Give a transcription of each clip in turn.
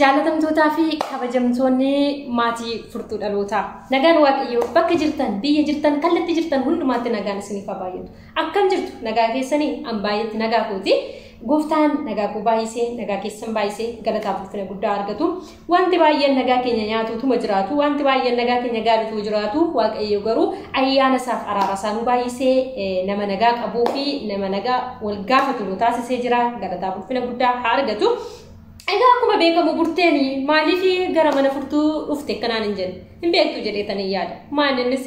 jaalatamtootaa fi kabajamtoonni maatii furtuu dhalootaa nagaan waaqayyoo bakka jirtan biyya jirtan kallattii jirtan hundumaatti nagaan isiniif baay'atu akkam jirtu nagaa keessanii an baay'eetti nagaa kooti gooftaan nagaa koo baay'isee nagaa keessan baay'isee galataaf ulfina guddaa argatu wanti baay'een nagaa keenya nyaatuutuma jiraatu wanti baay'een nagaa keenya gaariitu jiraatu waaqayyo garuu ayyaana isaaf araara isaa nu baay'isee nama nagaa qabuu fi nama nagaa wal gaafatu nu taasisee jira galataaf ulfina guddaa haa argatu. Egaa akkuma beekamu burteeni maaliif gara mana furtuu dhufte kanaan hin jenne hin beektu jedheetanii yaada maalinnis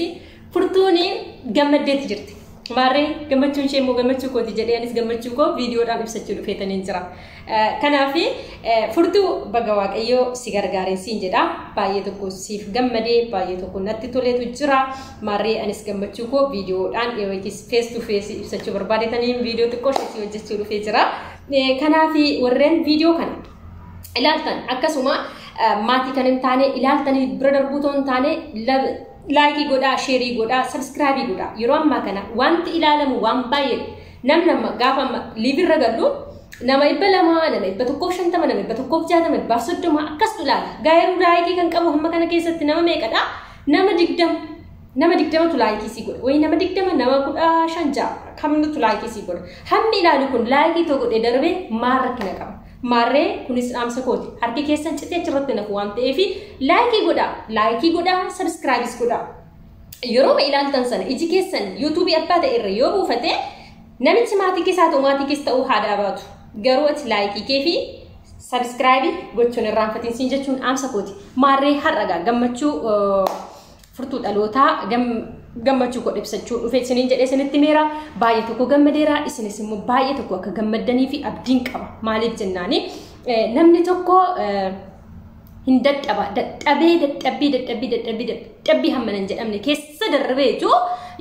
furtuuni gammaddeetti jirti maarree gammachuun ishee immoo gammachuu kooti jedhee anis gammachuu koo viidiyoodhaan ibsachuu dhufeetanii jira kanaaf furtuu baga waaqayyoo si gargaareen siin jedha baay'ee tokko siif gammadee baay'ee tokko natti toleetu jira maarree anis gammachuu koo viidiyoodhaan yookiis face to face ibsachuu barbaadetanii viidiyoo xiqqoo ishee hojjechuu dhufee jira kanaaf warreen viidiyoo kana ilaaltan akkasuma maatii kan hin taane ilaaltanii bira darbuutoo hin taane laayikii godhaa sheerii godhaa sabskraayibii godhaa yeroo ammaa kana wanti ilaalamu waan baay'ee nama gaafa liivirra gallu nama 200 nama 150 nama 160 nama 130 akkas ilaala gaayiruu laayikii kan qabu hamma kana keessatti nama meeqadha nama 20 tu laayikii si godha way nama 20 nama 15 kamnu tu laayikii si godha hammi ilaalu kun laayikii to godhe darbee maal rakkina qaba maarree kunis dhaamsa kooti harki keessan citee achirratti nafu waan ta'eef laayikii godhaa sabskraayibis godhaa yeroo ilaaltan sana iji keessan yuutuubii abbaa ta'e irra yoo buufate namichi maatii keessaa ta'u maatii keessa ta'uu haadhaa baatu garuu ati laayikii kee fi sabskraayibii gochuun irraanfatiin siin jechuun dhaamsa kooti maarree har'agaa gammachuu furtuu dhalootaa gammachuu koo ibsachuu dhufee isiniin jedhee isinitti meera baay'ee tokko gammadeera isinis immoo baay'ee tokko akka gammaddanii fi abdiin qaba maaliif jennaani namni tokko hin dadhabbii hamman hin jedhamne keessa darbeetu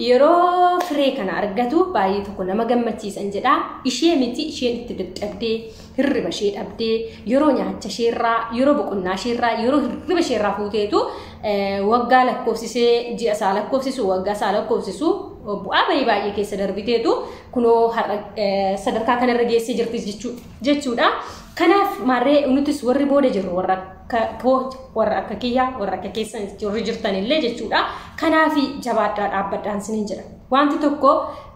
yeroo firee kana argatu baay'ee tokko nama gammachiisan jedha ishee miti isheen itti dadhabdee hirriba ishee dhabdee yeroo nyaacha isheerraa yeroo boqonnaa isheerraa yeroo hirriba isheerraa fuuteetu waggaa lakkoofsisee ji'a isaa lakkoofsisu waggaa isaa lakkoofsisu bu'aa baay'ee keessa darbiteetu kunoo sadarkaa kanarra geessee jirti jechuudha kanaaf maarree nutis warri booda jirru warra akka kiyyaa warra akka keessan jirtan illee jechuudha kanaaf jabaadhaa dhaabbadhaan isiniin jedha wanti tokko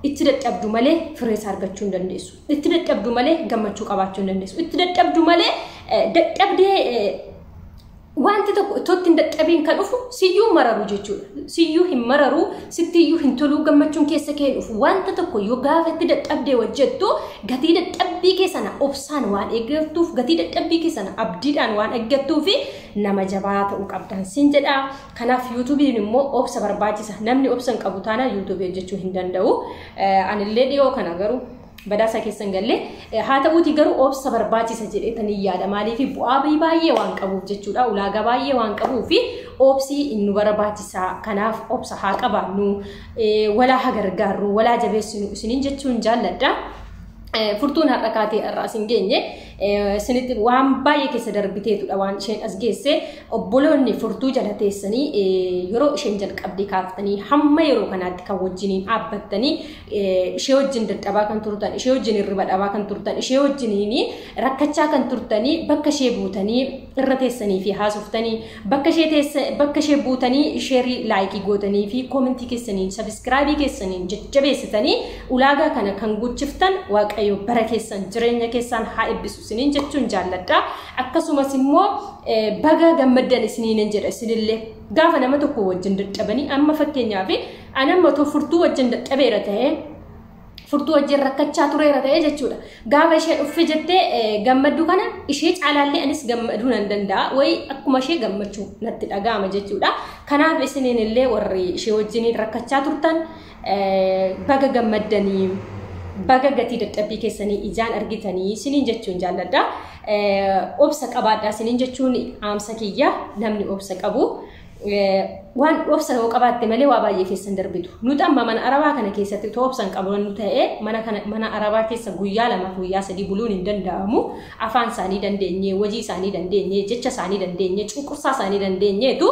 itti dadhabdu malee fireessa argachuu hin dandeessu itti dadhabdu malee gammachuu qabaachuu hin dandeessu itti dadhabdu malee dadhabdee wanti tokko ittootti hin dadhabiin kan dhufu siyyuu mararu jechuudha siyyuu hin mararu sittiyyuu hin toluu gammachuun keessa kee dhufu wanta tokko yoo gaafa itti dadhabdee hojjettu gatii dadhabbii keessana obsaan waan eeggattuuf gatii dadhabbii keessana abdiidhaan waan eeggattuuf nama jabaa ta'uu qabdan siin jedha kanaaf yuutuubiin immoo obsa barbaachisa namni obsa hin qabu taana yuutuubii hojjechuu hin danda'u anillee dhiyoo kana garuu badhaasa keessan galle haa ta'uuti garuu obsa barbaachisa jedheetanii yaada maaliif bu'aa baay'ee waan qabuuf jechuudha ulaagaa baay'ee waan qabuuf obsi nu barbaachisa kanaaf obsa haa qabaannu walaa haa gargaarru walaa jabeessinu isiniin jechuun jaalladha furtuun har'a kaatee irraa isin geenye isinitti waan baay'ee keessa darbiteetudha waan isheen as geesse obboloonni furtuu jala teessanii yeroo isheen jalqabdee kaaftanii hamma yeroo kanaatti kan wajjiniin dhaabbattanii ishee wajjin dadhabaa kan turtan ishee wajjin hirriba dhabaa kan turtan ishee wajjiniin rakkachaa kan turtanii bakka ishee buutanii irra teessanii fi haasoftanii bakka ishee buutanii sheerii laayikii gootanii fi koomentii keessanii sabskraayibii keessanii jajjabeessitanii ulaagaa kana kan guuchiftan waaqayyo bara keessan jireenya keessan haa eebbisu isiniin jechuun jaalladha akkasumas immoo baga gammaddan isiniin jedha isinillee gaafa nama tokko wajjin dadhabanii amma fakkeenyaaf anamma to furtuu wajjin dadhabeera ta'ee furtuu wajjin rakkachaa tureera ta'ee jechuudha gaafa ishee dhuffe jettee gammaddu kana ishee caalaallee anis gammaduu nan danda'a way akkuma ishee gammachuu natti dhaga'ama jechuudha kanaaf isinillee warri ishee wajjin rakkachaa turtan baga gammaddanii baga gatii dadhabbii keessanii ijaan argitanii isiniin jechuun jaalladha obsa qabaadhaa isiniin jechuun dhaamsa kiyya namni obsa qabu waan obsa yoo qabaatte malee waa baay'ee keessan darbitu nuti amma mana arabaa kana keessatti obsan qabannu ta'ee mana arabaa keessa guyyaa 2 guyyaa 3 buluun hin danda'amu afaan isaanii dandeenye hojii isaanii dandeenye jecha isaanii dandeenye cunqursaa isaanii dandeenyeetu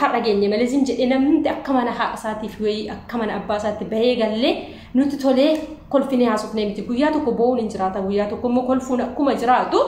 har'a geenye malee sin jedhee namni akka mana haadha isaatiif wayii akka mana abbaa isaatti bahee gallee nuti tolee kolfinee haasofnee miti guyyaa tokko bo'uun hin jiraata guyyaa tokko immoo kolfuun akkuma jiraatu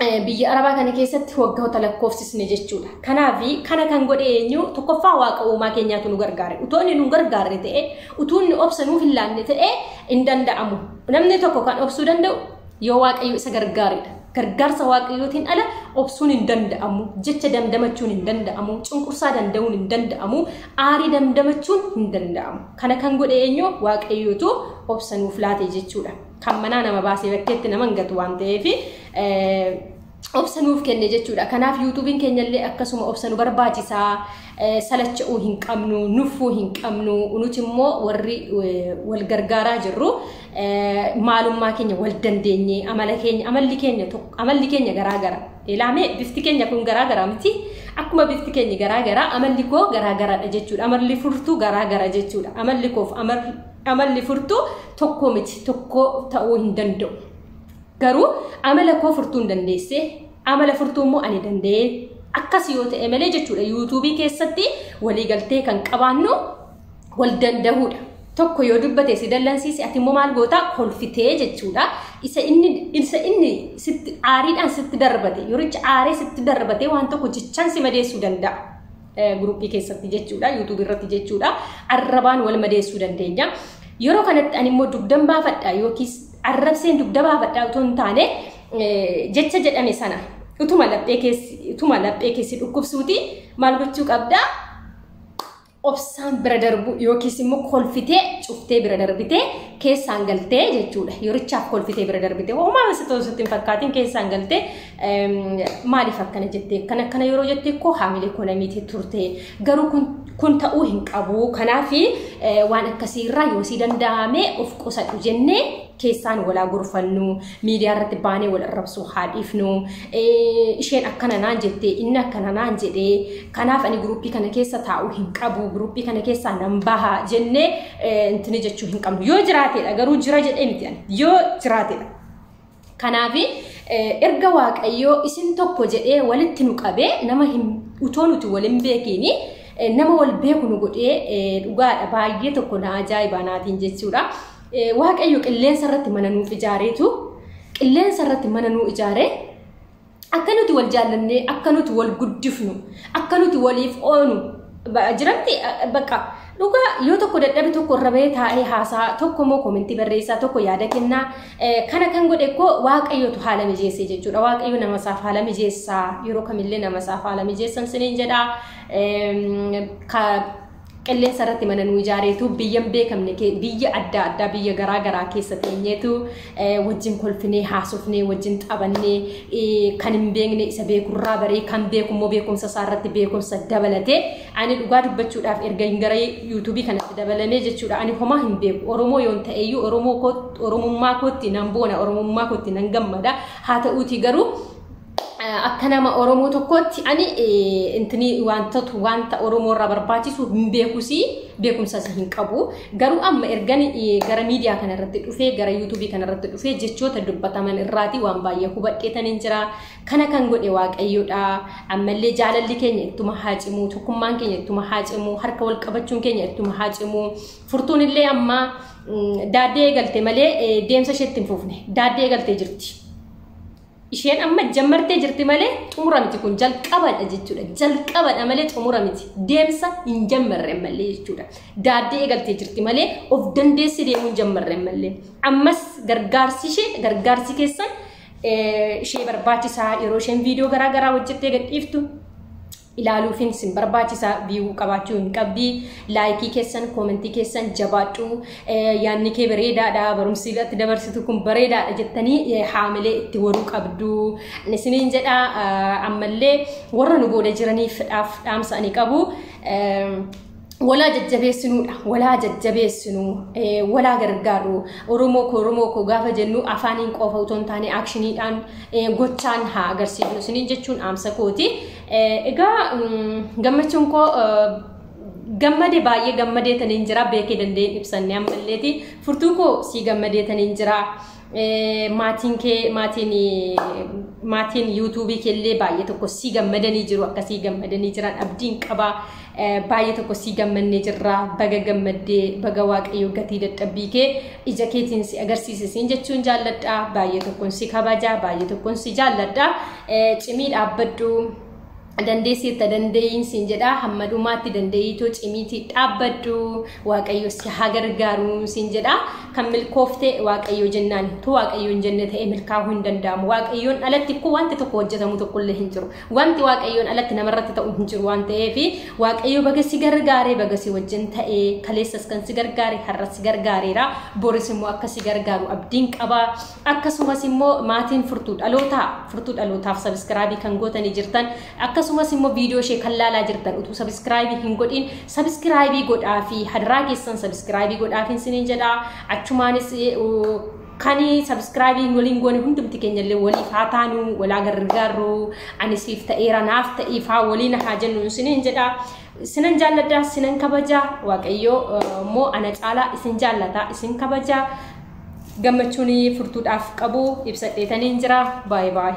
biyya arabaa kana keessatti waggoota lakkoofsisne jechuudha. Kanaafi kana kan godhe eenyu tokkoffaa waaqa uumaa keenyaatu nu gargaare. Utuu inni nu gargaare ta'e, utuu inni obsa nuuf hin laanne ta'e hin danda'amu. Namni tokko kan obsuu danda'u yoo waaqayyo isa gargaaredha. Gargaarsa waaqayyootiin ala obsuun hin danda'amu. Jecha damdamachuun hin danda'amu. Cunqursaa danda'uun hin danda'amu. Aarii damdamachuun hin danda'amu. Kana kan godhe eenyu waaqayyootu obsa nuuf laate jechuudha. Kan manaa nama baasee bakkeetti nama hin gatu waan ta'eef obsa nuuf kenne jechuudha. Kanaaf YouTubein keenyallee akkasuma obsa nu barbaachisaa. Salacha'uu hin qabnu, nuffuu hin qabnu. Nuti immoo warri wal gargaaraa jirru maalummaa keenya wal dandeenye amalli keenya garaagara. Ilaamee bifti keenya kun garaagara miti. Akkuma bifti keenya garaagara amalli koo garaagaradha jechuudha. Amalli furtuu garaagara jechuudha. Amalli koof amalli furtuu tokko miti, tokko ta'uu hin danda'u. Garuu amala koo furtuu hin dandeesse, amala furtuu immoo ani danda'e akkas yoo ta'e malee jechuudha. YouTube keessatti waliigaltee kan qabaannu wal danda'uudha. Tokko yoo dubbate si dallansiise ati immoo maal goota kolfitee jechuudha. Isa inni sitti aariidhaan sitti darbate, yoricha aaree sitti darbate waan tokko jechaan si madeessuu danda'a. Gruppii keessatti jechuudha, YouTube irratti jechuudha. Arrabaan wal madeessuu dandeenya. Yeroo kanatti ani immoo dugdan baafadha yookiis arrabseen dugda baafadha utuu hin taane jecha jedhame sana utuma laphee keessi dhukkubsuuti maal gochuu qabda? Obsaan bira darbu yookiis immoo kolfitee cuftee bira darbitee keessaan galtee jechuudha. Yorichaaf kolfitee bira darbitee homaa wasitoosutti hin fakkaatiin keessaan galtee maaliif akkana jettee akkana yeroo jettee koo haamilee koo namiitii turte garuu kun ta'uu hin qabu. Kanaafi waan akkasiirraa yoo si danda'ame of qusadhu jennee keessaan walaa gurfannu miidiyaa irratti baanee wal arrabsuu haadhiifnu. Isheen akkana naan jettee inni akkana naan jedhee kanaaf ani gruppii kana keessa taa'uu hin qabu. Gruppii kana keessaa nan baha jennee intini jechuu hin qabnu. Yoo jiraatedha garuu jira jedhee miti ani yoo jiraatedha. Kanaafi erga waaqayyoo isin tokko jedhee walitti nu qabee nama utoo nuti waliin beekini nama wal beeku nu godhee dhugaadha baay'ee tokko na ajaa'ibaa naatiin jechuudha. Waaqayyo qilleensa irratti mana nuu ijaareetu qilleensa irratti mana nuu ijaaree akka nuti wal jaallannee akka nuti wal guddifnu akka nuti waliif oonu jiramti bakka dhugaa yoo tokko dadhabe tokko irra bahee taa'ee haasaa tokko immoo koomentii barreessaa tokko yaada kennaa kana kan godhe koo waaqayyotu haala mijeessee jechuudha. Waaqayyo nama isaaf haala mijeessaa yeroo kamillee nama isaaf haala mijeessan siniin jedhaa. Qilleensa irratti mana nuu ijaareetu biyyan beekamne biyya adda addaa biyya garaagaraa keessa teenyeetu wajjin kolfinee haasofnee wajjin taphannee kan hin beekne isa beekurraa baree kan beeku immoo beekumsa isaa irratti beekumsa dabalatee ani dhugaa dubbachuudhaaf erga hin gara YouTube kanatti dabalamee jechuudha. Ani homaa hin beeku Oromoo yoon ta'eyyuu Oromummaa kootti nan boona Oromummaa kootti nan gammada. Haa ta'uutii garuu akka nama Oromoo tokkotti ani intini wanta Oromoo irraa barbaachisu hin beekusi beekumsa hin qabu. Garuu amma ergani gara miidiyaa kana irratti dhufee gara YouTube kana irratti dhufee jechoota dubbataman irraati waan baay'ee hubadheetan hin jira. Kana kan godhe waaqayyoodha. Ammallee jaalalli keenya ittuma haa cimu, tokkummaan keenya ittuma haa cimu, harka wal qabachuun keenya ittuma haa cimu. Furtuun illee amma daaddee galte malee deemsa isheetti hin fufne. Daaddee galtee jirti. Isheen amma jammartee jirti malee xumura miti kun jalqabadha jechuudha. Jalqabadha malee xumura miti. Deemsa hin jammarre malee jechuudha. Daaddee eegaltee jirti malee of dandeessi deemuu hin jammarre malee. Ammas gargaarsi keessan ishee barbaachisaa yeroo isheen viidiyoo garaagaraa hojjettee gadhiiftu ilaaluufin sin barbaachisaa view qabaachuu hin qabdi. Laayikii keessan koomentii keessan jabaadhu. Yaanni kee bareedaadha barumsi irratti dabarsitu kun bareedaadha jettanii haamilee itti waruu qabdu. Isiniin jedha ammallee warra nu booda jiraniif dhaamsa ani qabu. Walaa jajjabeessinuudha. Walaa jajjabeessinu walaa gargaaru. Oromoo ko gaafa jennu afaaniin qofa utuu hin taane akshiniidhaan gochaan haa agarsiifnu isiniin jechuun dhaamsa kooti. Egaa gammachuun koo gammade baay'ee gammadeetaniin jira beekee dandeen ibsanne ammalleeti. Furtuun koo si gammadeetaniin jira. Maatiin maatiin yuutuubii kellee baay'ee tokko si gammadanii jiru akkasii gammadanii jiran abdiin qaba baay'ee tokko si gammannee jirra baga gammaddee baga waaqayyo gatii dadhabbii kee ija keetiin si agarsiise siin jechuun jaalladha baay'ee tokkoon si kabaja baay'ee tokkoon si jaalladha cimii dhaabbadhu dandeessi ta dandeeyin siin jedha hammadumaatti dandeeyitoo cimiitii dhaabbadhu waaqayyo si hagargaaru siin jedha kan milkoofte waaqayyo jennaan tu waaqayyoon jenne ta'e milkaa'uu hin danda'amu waaqayyoon alatti ku wanti tokko hojjetamu tokko illee hin jiru wanti waaqayyoon alatti namarratti ta'u hin jiru waan ta'eef waaqayyo baga si gargaaree baga si wajjin ta'e kaleessas kan si gargaare har'as si gargaareera boris immoo akka si gargaaru abdiin qaba akkasumas immoo maatiin furtuu dhalootaaf subscribe kan gootanii jirtan akkasumas immoo viidiyoo ishee kan laalaa jirtan utuu subscribe hin godhin subscribe godhaa fi hadaraa keessan subscribe godhaa fi siniin jedha achumaanis kani subscribe waliin goone hundumti keenya illee waliif haa taanu walaa gargaaru anisiif ta'eera naaf ta'eef haa waliin haa jennu siniin jedha sinan jaalladha sinan kabaja waaqayyo moo ana caalaa isin jaallata isin kabaja gammachuun furtuudhaaf qabu ibsadheetaniin jira bye bye